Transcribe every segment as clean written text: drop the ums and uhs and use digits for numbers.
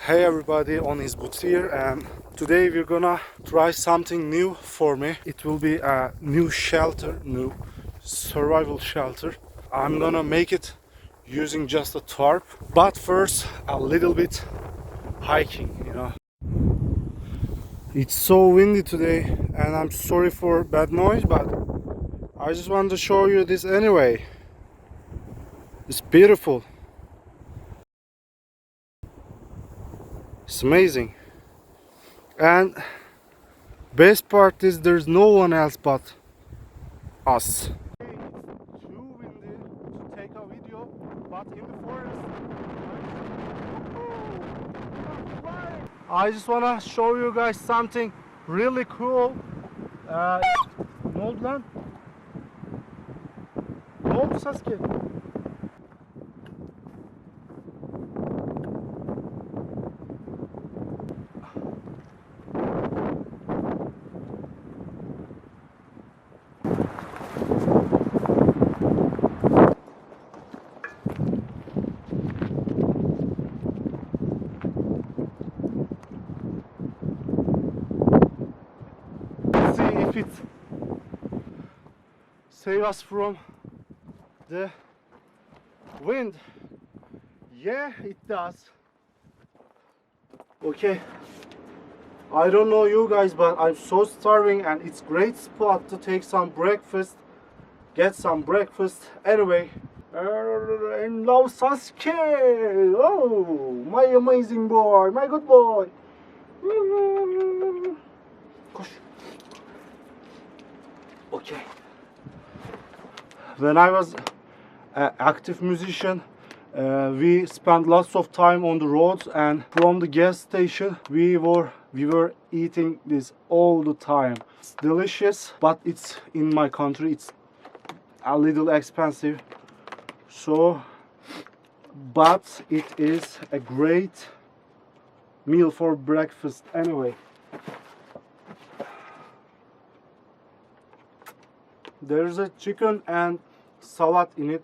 Hey everybody, on his boots here, and today we're gonna try something new for me. It will be a new shelter, new survival shelter. I'm gonna make it using just a tarp, but first a little bit hiking. It's so windy today and I'm sorry for bad noise, but I just wanted to show you this anyway. It's beautiful. It's amazing. And best part is there's no one else but us. It's too windy to take a video, but in the forest I just wanna show you guys something really cool. Ne oldu lan? Ne oldu Sasuke? See if it save us from the wind. Yeah, it does. Okay, I don't know you guys, but I'm so starving and it's great spot to take some breakfast, get some breakfast. Anyway, and now Sasuke, oh my amazing boy, my good boy. Koş. Okay. When I was an active musician, we spent lots of time on the roads, and from the gas station we were eating this all the time. It's delicious, but it's in my country it's a little expensive. So, but it is a great meal for breakfast anyway. There's a chicken and salad in it.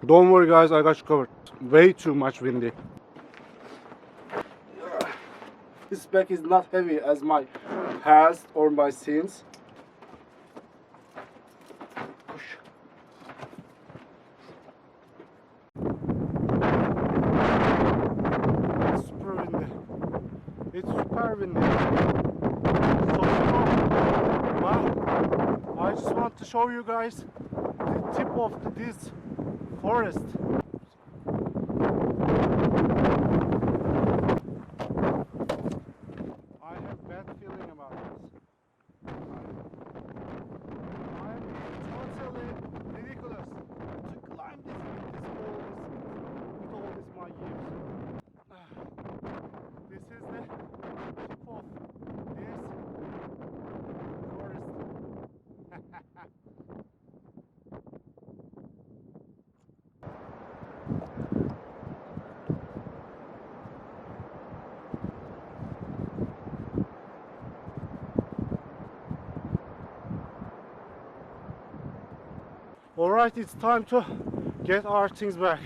Don't worry guys, I got you covered. Way too much windy. This bag is not heavy as my past or my sins. It's super windy. It's super windy. So strong. But I just want to show you guys the tip of this forest. I have bad feeling about this. I'm totally ridiculous to climb this with all this my years. This is the tip of this forest. Alright, it's time to get our things back.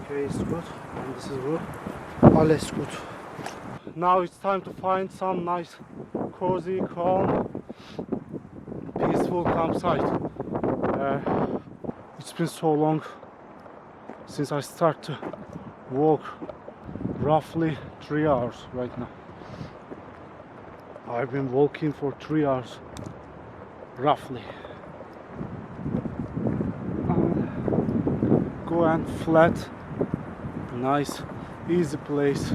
Okay, it's good, and this is good. Alles good. Now it's time to find some nice, cozy, calm, peaceful campsite. It's been so long since I start to walk, roughly 3 hours right now. I've been walking for 3 hours, roughly. Go and flat nice easy place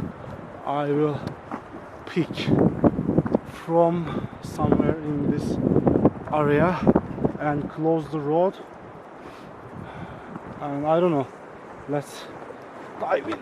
I will pick from somewhere in this area and close the road, and I don't know, let's dive in.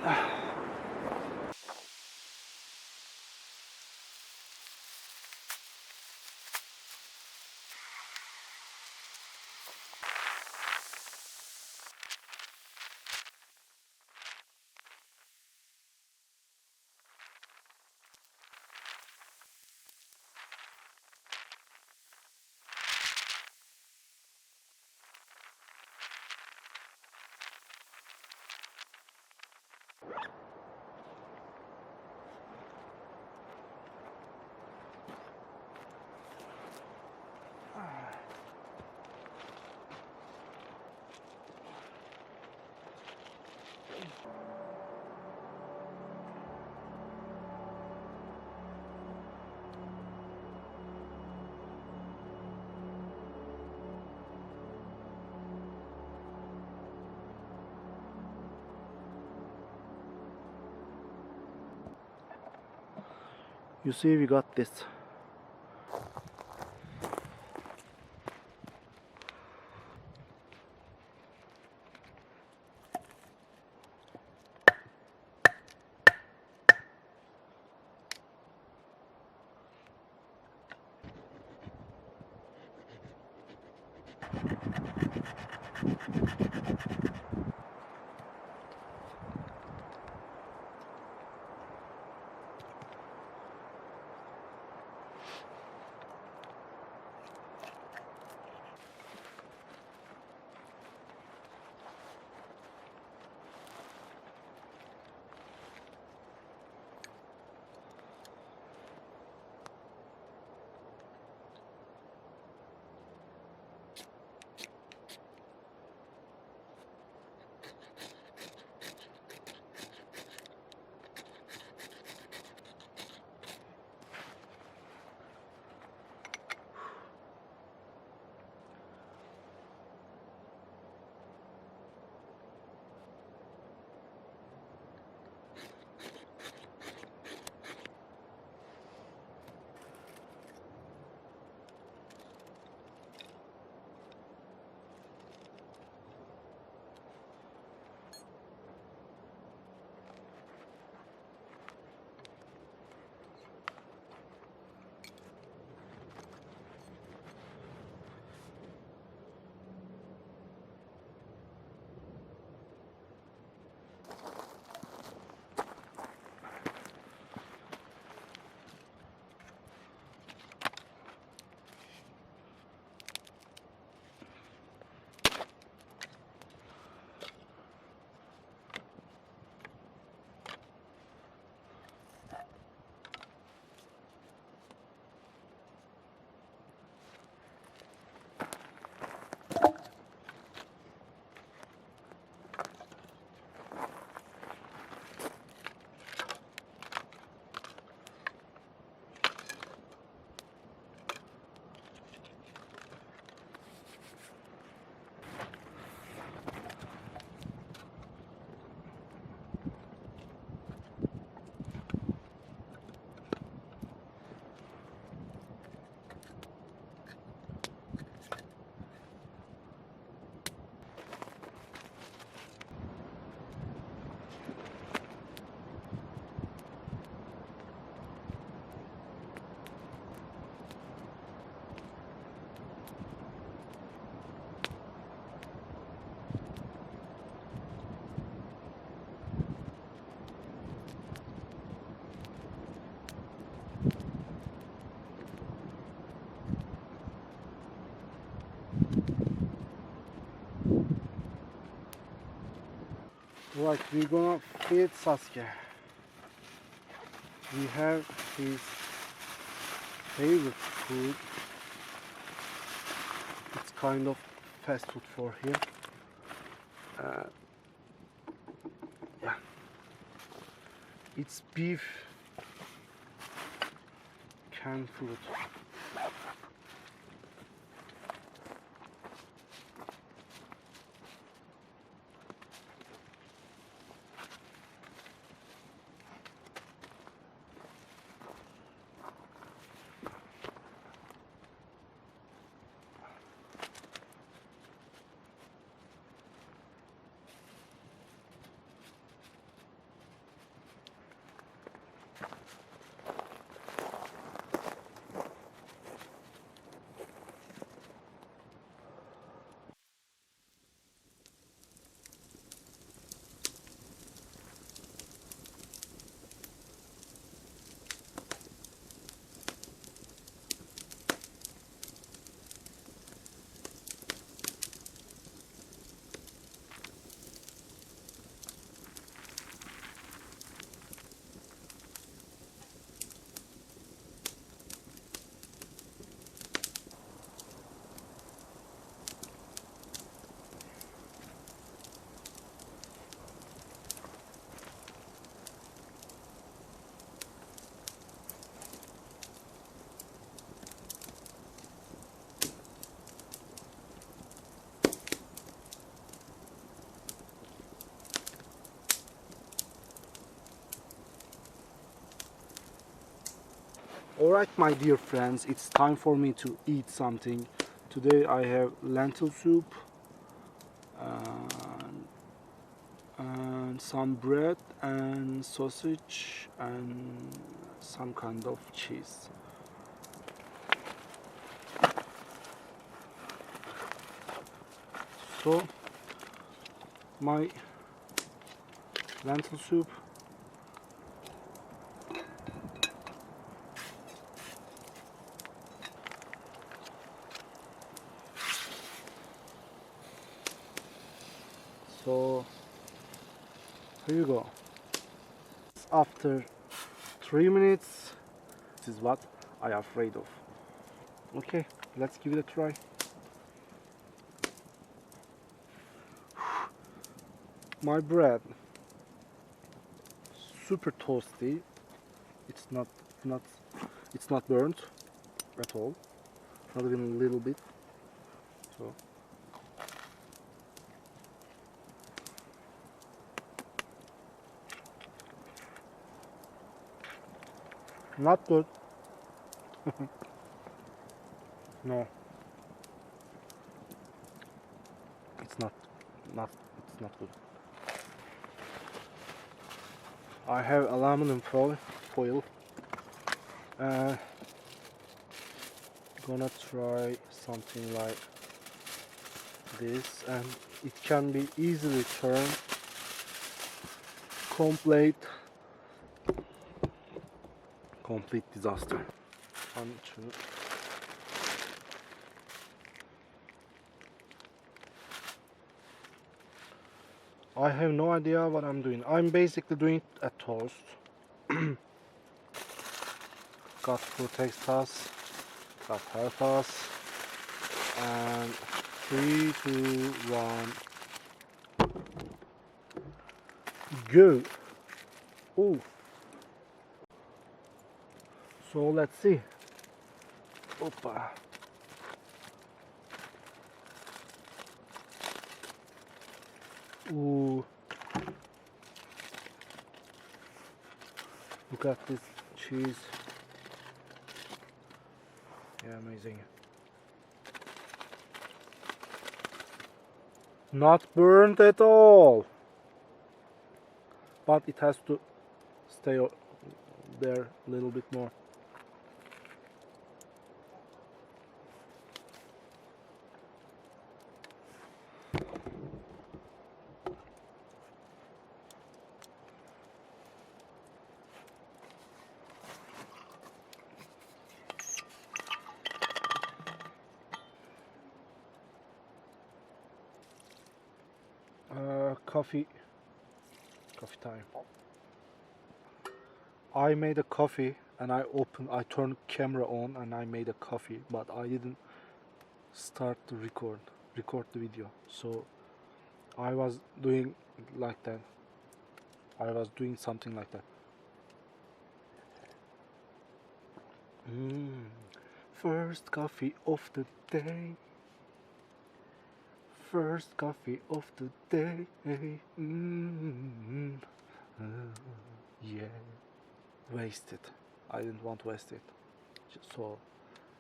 You see, we got this. Right, we're gonna feed Sasuke. We have his favorite food. It's kind of fast food for him. Yeah, it's beef canned food. Alright, my dear friends, it's time for me to eat something. Today I have lentil soup and some bread and sausage and some kind of cheese. So my lentil soup, so here you go. After 3 minutes, this is what I am afraid of. Okay, let's give it a try. My bread, super toasty. It's not it's not burnt at all, not even a little bit. So not good. No, it's not good. I have aluminum foil. Gonna try something like this, and it can be easily turned complete disaster. 1, 2. I have no idea what I'm doing. I'm basically doing a toast. God protects us, God help us, and 3, 2, 1, go. Oh, so let's see. Opa. Ooh, look at this cheese. Yeah, amazing. Not burnt at all, but it has to stay there a little bit more. Coffee time. I made a coffee and I turned camera on and I made a coffee, but I didn't start to record the video. So I was doing like that. I was doing something like that. First coffee of the day. First coffee of the day. Yeah. Wasted. I didn't want to waste it. So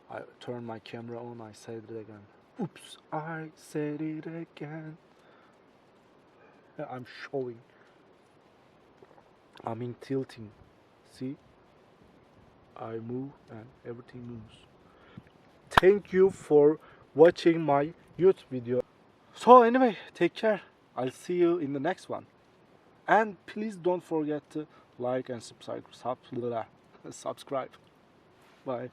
I turned my camera on. I said it again. Oops, I said it again. I'm showing. I'm in tilting. See? I move and everything moves. Thank you for watching my YouTube video. So anyway, take care. I'll see you in the next one. And please don't forget to like and subscribe. Bye.